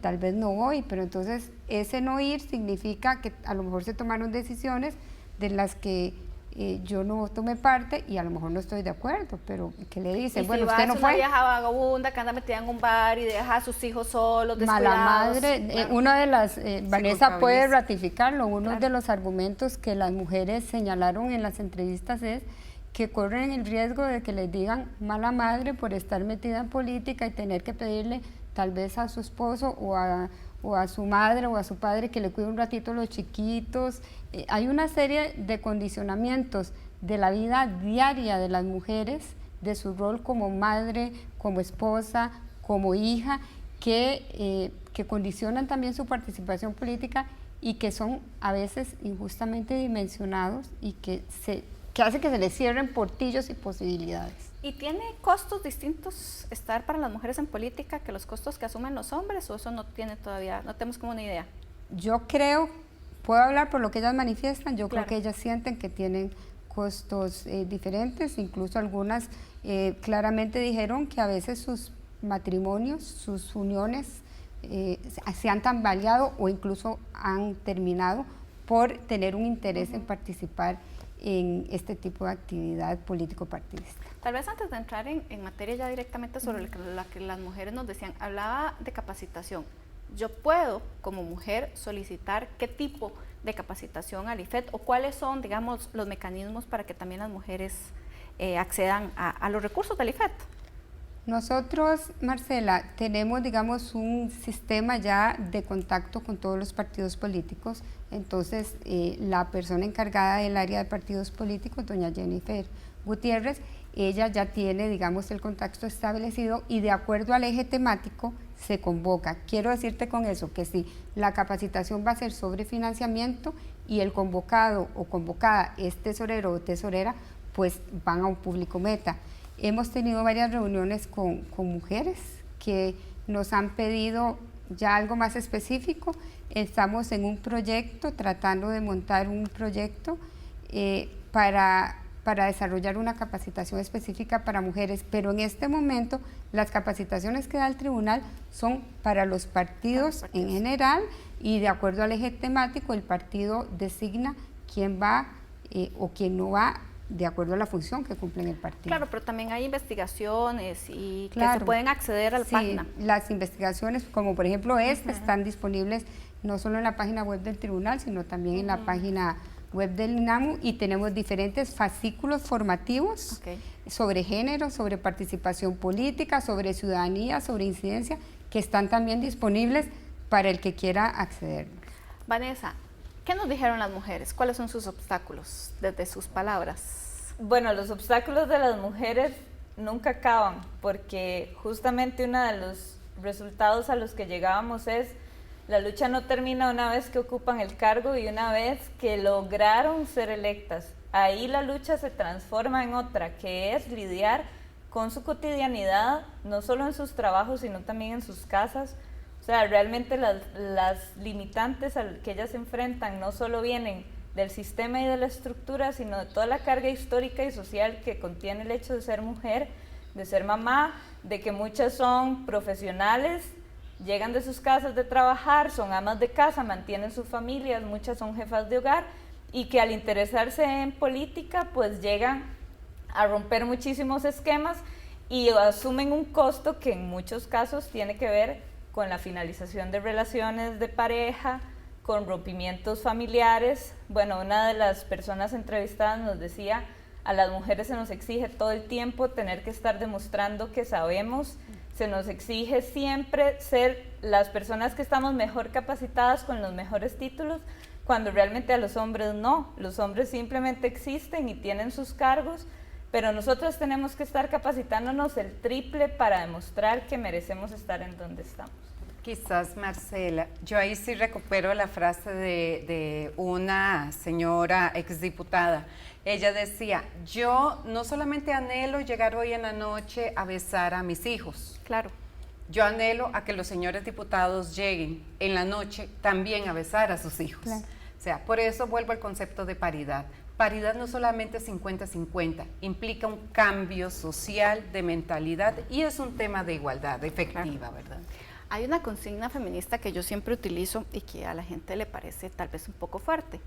tal vez no voy, pero entonces ese no ir significa que a lo mejor se tomaron decisiones de las que yo no tomé parte y a lo mejor no estoy de acuerdo, pero ¿qué le dicen? Bueno, si usted no una fue. vieja vagabunda que anda metida en un bar y deja a sus hijos solos, descuidados. Mala madre, una de las, Vanessa puede ratificarlo, uno Claro. de los argumentos que las mujeres señalaron en las entrevistas es que corren el riesgo de que les digan mala madre por estar metida en política y tener que pedirle tal vez a su esposo o a su madre o a su padre que le cuide un ratito a los chiquitos. Hay una serie de condicionamientos de la vida diaria de las mujeres, de su rol como madre, como esposa, como hija, que condicionan también su participación política y que son a veces injustamente dimensionados y que hace que se les cierren portillos y posibilidades. ¿Y tiene costos distintos estar para las mujeres en política que los costos que asumen los hombres, o eso no tiene todavía, no tenemos como una idea? Yo creo, puedo hablar por lo que ellas manifiestan, yo Claro. creo que ellas sienten que tienen costos diferentes, incluso algunas claramente dijeron que a veces sus matrimonios, sus uniones se han tambaleado o incluso han terminado por tener un interés en participar en este tipo de actividad político-partidista. Tal vez antes de entrar en materia ya directamente sobre la que las mujeres nos decían, hablaba de capacitación. Yo puedo, como mujer, solicitar qué tipo de capacitación al IFET o cuáles son, digamos, los mecanismos para que también las mujeres accedan a los recursos del IFET. Nosotros, Marcela, tenemos, digamos, un sistema ya de contacto con todos los partidos políticos. Entonces, la persona encargada del área de partidos políticos, doña Jennifer Gutiérrez, ella ya tiene, digamos, el contacto establecido y de acuerdo al eje temático se convoca. Quiero decirte con eso que si la capacitación va a ser sobre financiamiento y el convocado o convocada es tesorero o tesorera, pues van a un público meta. Hemos tenido varias reuniones con mujeres que nos han pedido ya algo más específico. Estamos en un proyecto, tratando de montar un proyecto para desarrollar una capacitación específica para mujeres, pero en este momento las capacitaciones que da el tribunal son para los partidos en general y de acuerdo al eje temático el partido designa quién va o quién no va de acuerdo a la función que cumple en el partido. Claro, pero también hay investigaciones y Claro. que se pueden acceder a la página. Las investigaciones, como por ejemplo esta, están disponibles no solo en la página web del tribunal, sino también en la página web del INAMU y tenemos diferentes fascículos formativos sobre género, sobre participación política, sobre ciudadanía, sobre incidencia, que están también disponibles para el que quiera acceder. Vanessa, ¿qué nos dijeron las mujeres? ¿Cuáles son sus obstáculos desde sus palabras? Bueno, los obstáculos de las mujeres nunca acaban, porque justamente uno de los resultados a los que llegábamos es la lucha no termina una vez que ocupan el cargo y una vez que lograron ser electas. Ahí la lucha se transforma en otra, que es lidiar con su cotidianidad, no solo en sus trabajos, sino también en sus casas. O sea, realmente las limitantes a las que ellas se enfrentan no solo vienen del sistema y de la estructura, sino de toda la carga histórica y social que contiene el hecho de ser mujer, de ser mamá, de que muchas son profesionales, llegan de sus casas de trabajar, son amas de casa, mantienen sus familias, muchas son jefas de hogar y que al interesarse en política pues llegan a romper muchísimos esquemas y asumen un costo que en muchos casos tiene que ver con la finalización de relaciones de pareja, con rompimientos familiares. Bueno, una de las personas entrevistadas nos decía, a las mujeres se nos exige todo el tiempo tener que estar demostrando que sabemos, se nos exige siempre ser las personas que estamos mejor capacitadas con los mejores títulos, cuando realmente a los hombres no, los hombres simplemente existen y tienen sus cargos, pero nosotros tenemos que estar capacitándonos el triple para demostrar que merecemos estar en donde estamos. Quizás, Marcela, yo ahí sí recupero la frase de una señora exdiputada. Ella decía, yo no solamente anhelo llegar hoy en la noche a besar a mis hijos. Claro. Yo anhelo a que los señores diputados lleguen en la noche también a besar a sus hijos. Claro. O sea, por eso vuelvo al concepto de paridad. Paridad no solamente 50-50, implica un cambio social de mentalidad y es un tema de igualdad efectiva, ¿verdad? Hay una consigna feminista que yo siempre utilizo y que a la gente le parece tal vez un poco fuerte,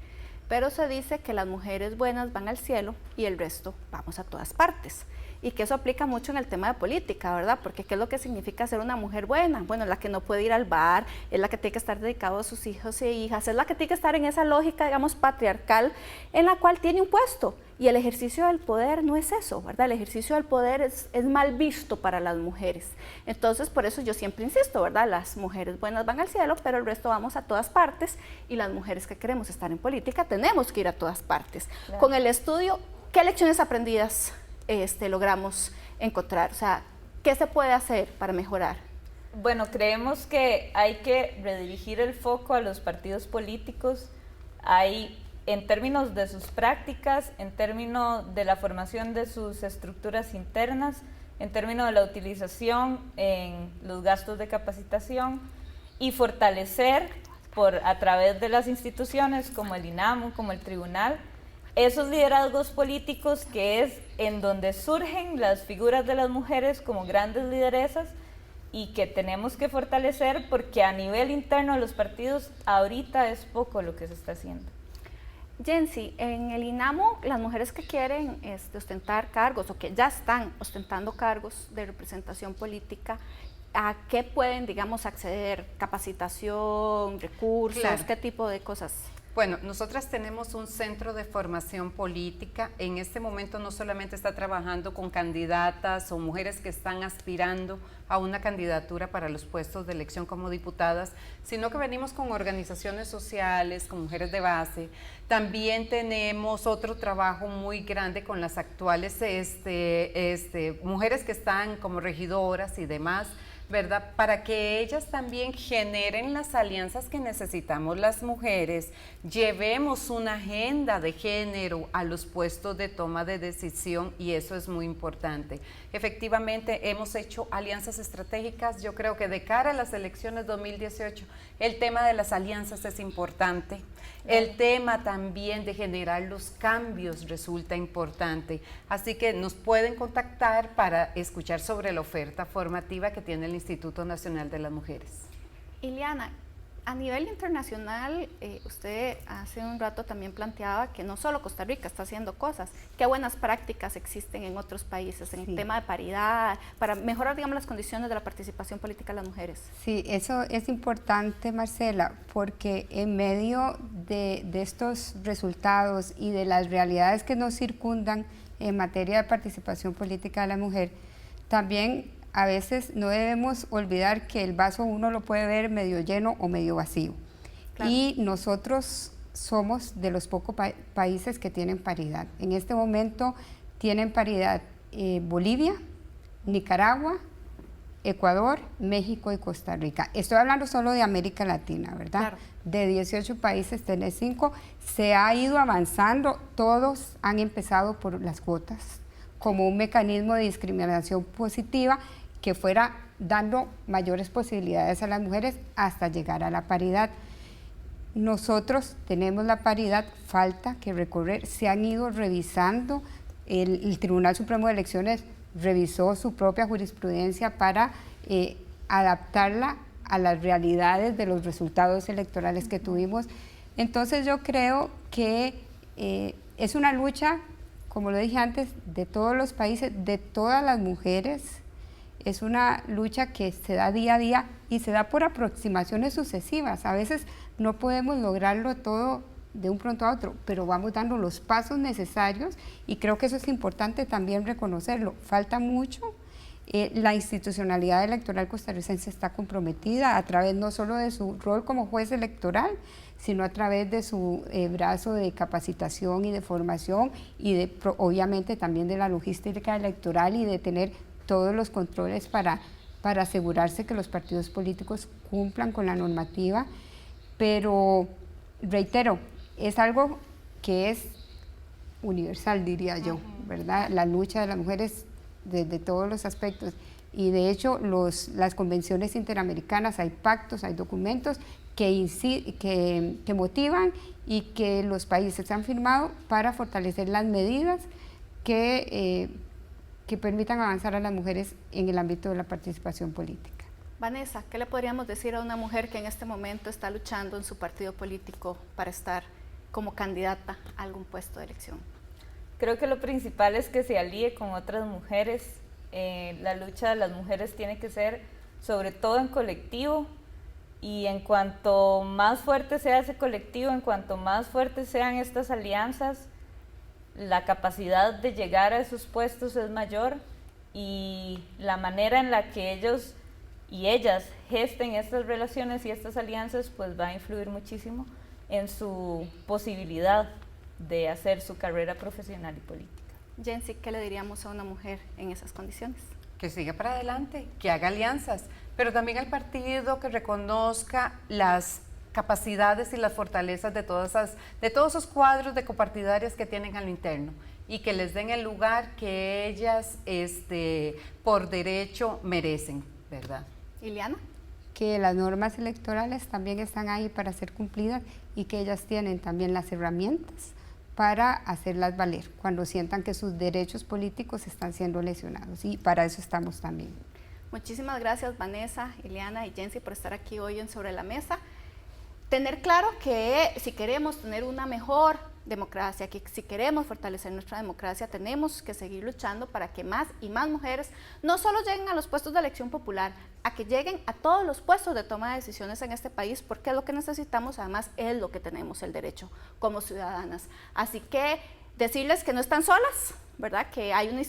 pero se dice que las mujeres buenas van al cielo y el resto vamos a todas partes. Y que eso aplica mucho en el tema de política, ¿verdad? Porque ¿qué es lo que significa ser una mujer buena? Bueno, la que no puede ir al bar, es la que tiene que estar dedicada a sus hijos e hijas, es la que tiene que estar en esa lógica, digamos, patriarcal, en la cual tiene un puesto. Y el ejercicio del poder no es eso, ¿verdad? El ejercicio del poder es mal visto para las mujeres. Entonces, por eso yo siempre insisto, ¿verdad? Las mujeres buenas van al cielo, pero el resto vamos a todas partes, y las mujeres que queremos estar en política tenemos que ir a todas partes. Claro. Con el estudio, ¿qué lecciones aprendidas logramos encontrar? O sea, ¿qué se puede hacer para mejorar? Bueno, creemos que hay que redirigir el foco a los partidos políticos, en términos de sus prácticas, en términos de la formación de sus estructuras internas, en términos de la utilización en los gastos de capacitación, y fortalecer a través de las instituciones como el INAMU, como el tribunal, esos liderazgos políticos, que es en donde surgen las figuras de las mujeres como grandes lideresas, y que tenemos que fortalecer, porque a nivel interno de los partidos ahorita es poco lo que se está haciendo. Jensi, en el INAMU, las mujeres que quieren ostentar cargos o que ya están ostentando cargos de representación política, ¿a qué pueden, digamos, acceder? ¿Capacitación, recursos, claro, qué tipo de cosas? Bueno, nosotras tenemos un centro de formación política. En este momento no solamente está trabajando con candidatas o mujeres que están aspirando a una candidatura para los puestos de elección como diputadas, sino que venimos con organizaciones sociales, con mujeres de base. También tenemos otro trabajo muy grande con las actuales mujeres que están como regidoras y demás, ¿verdad? Para que ellas también generen las alianzas que necesitamos las mujeres, llevemos una agenda de género a los puestos de toma de decisión, y eso es muy importante. Efectivamente, hemos hecho alianzas estratégicas. Yo creo que de cara a las elecciones 2018, el tema de las alianzas es importante. El tema también de generar los cambios resulta importante. Así que nos pueden contactar para escuchar sobre la oferta formativa que tiene el Instituto Nacional de las Mujeres. Ileana, a nivel internacional, usted hace un rato también planteaba que no solo Costa Rica está haciendo cosas, qué buenas prácticas existen en otros países en el tema de paridad, para mejorar, digamos, las condiciones de la participación política de las mujeres. Sí, eso es importante, Marcela, porque en medio de estos resultados y de las realidades que nos circundan en materia de participación política de la mujer, también a veces no debemos olvidar que el vaso uno lo puede ver medio lleno o medio vacío. Claro. Y nosotros somos de los pocos países que tienen paridad. En este momento tienen paridad Bolivia, Nicaragua, Ecuador, México y Costa Rica. Estoy hablando solo de América Latina, ¿verdad? Claro. De 18 países tiene 5. Se ha ido avanzando, todos han empezado por las cuotas como un mecanismo de discriminación positiva que fuera dando mayores posibilidades a las mujeres hasta llegar a la paridad. Nosotros tenemos la paridad, falta que recorrer, se han ido revisando, el Tribunal Supremo de Elecciones revisó su propia jurisprudencia para adaptarla a las realidades de los resultados electorales que tuvimos. Entonces yo creo que es una lucha, como lo dije antes, de todos los países, de todas las mujeres. Es una lucha que se da día a día y se da por aproximaciones sucesivas. A veces no podemos lograrlo todo de un pronto a otro, pero vamos dando los pasos necesarios, y creo que eso es importante también reconocerlo. Falta mucho. La institucionalidad electoral costarricense está comprometida a través no solo de su rol como juez electoral, sino a través de su brazo de capacitación y de formación, y obviamente también de la logística electoral, y de tener todos los controles para asegurarse que los partidos políticos cumplan con la normativa. Pero, reitero, es algo que es universal, diría yo, ¿verdad? La lucha de las mujeres desde todos los aspectos, y de hecho las convenciones interamericanas, hay pactos, hay documentos que motivan y que los países han firmado para fortalecer las medidas que permitan avanzar a las mujeres en el ámbito de la participación política. Vanessa, ¿qué le podríamos decir a una mujer que en este momento está luchando en su partido político para estar como candidata a algún puesto de elección? Creo que lo principal es que se alíe con otras mujeres. La lucha de las mujeres tiene que ser sobre todo en colectivo, y en cuanto más fuerte sea ese colectivo, en cuanto más fuertes sean estas alianzas, la capacidad de llegar a esos puestos es mayor, y la manera en la que ellos y ellas gesten estas relaciones y estas alianzas pues va a influir muchísimo en su posibilidad de hacer su carrera profesional y política. Jency, ¿qué le diríamos a una mujer en esas condiciones? Que siga para adelante, que haga alianzas, pero también al partido que reconozca las capacidades y las fortalezas de todos esos cuadros de copartidarias que tienen a lo interno, y que les den el lugar que ellas por derecho merecen, ¿verdad? Ileana. Que las normas electorales también están ahí para ser cumplidas, y que ellas tienen también las herramientas para hacerlas valer cuando sientan que sus derechos políticos están siendo lesionados, y para eso estamos también. Muchísimas gracias, Vanessa, Ileana y Jency, por estar aquí hoy en Sobre la Mesa. Tener claro que si queremos tener una mejor democracia, que si queremos fortalecer nuestra democracia, tenemos que seguir luchando para que más y más mujeres no solo lleguen a los puestos de elección popular, a que lleguen a todos los puestos de toma de decisiones en este país, porque es lo que necesitamos, además es lo que tenemos el derecho como ciudadanas. Así que decirles que no están solas, ¿verdad? Que hay una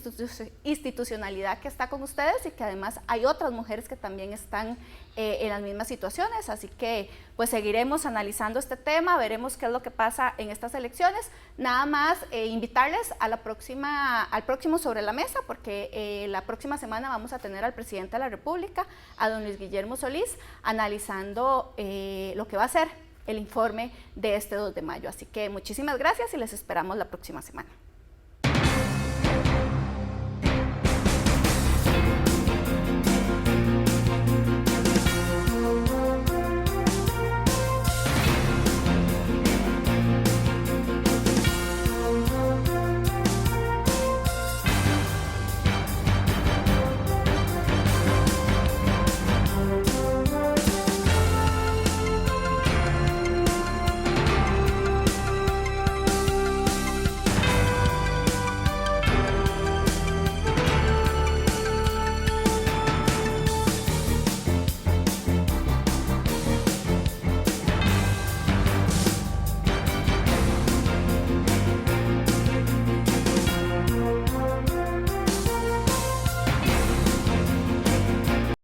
institucionalidad que está con ustedes, y que además hay otras mujeres que también están en las mismas situaciones. Así que pues seguiremos analizando este tema, veremos qué es lo que pasa en estas elecciones. Nada más invitarles a al próximo Sobre la Mesa, porque la próxima semana vamos a tener al presidente de la República, a don Luis Guillermo Solís, analizando lo que va a ser el informe de este 2 de mayo. Así que muchísimas gracias y les esperamos la próxima semana.